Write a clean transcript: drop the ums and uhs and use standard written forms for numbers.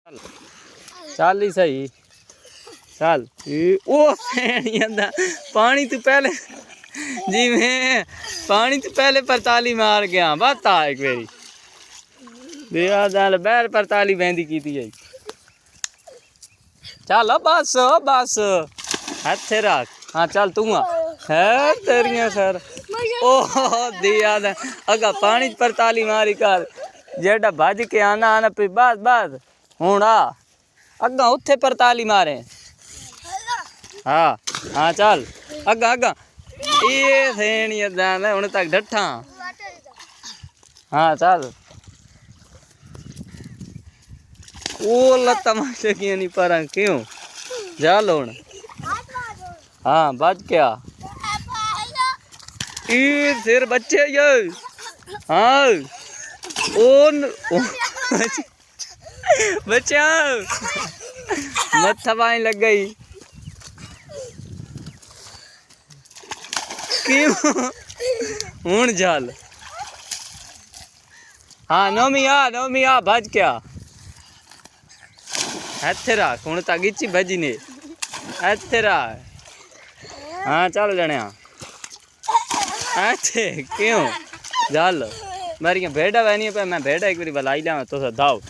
चल ही सही चल ओ पानी तो पहले जी मैं पानी तो पहले परताली मार गया बात आ एक मेरी दिया चल बैर परताली बहंदी की थी चल बस बस हाथ रख हाँ चल तू है तेरिया सर ओ दिया अगा पानी परताली मारी कर जेड़ा भज के आना आना फिर बस बस हूँ आ अगा उत्थे परताली मारे हाँ हाँ चल अगा अगा ये थेनी हूँ तक डठा हाँ चल वो लत्ता मार की नहीं पर क्यों चल हूँ हाँ बच क्या फिर बच्चे ये हाँ ओन बच्चा मत्था पानी लग गई क्यों हूं जल हाँ नोमी आ भज क्या इत्थे रख हूं तक गिची भजी ने इत्थे रख हाँ चल जणिया इत्थे क्यों जल मेरिया भेड़ा वैनिया पे मैं भेड़ा एक बार बुलाई लिया तो दाओ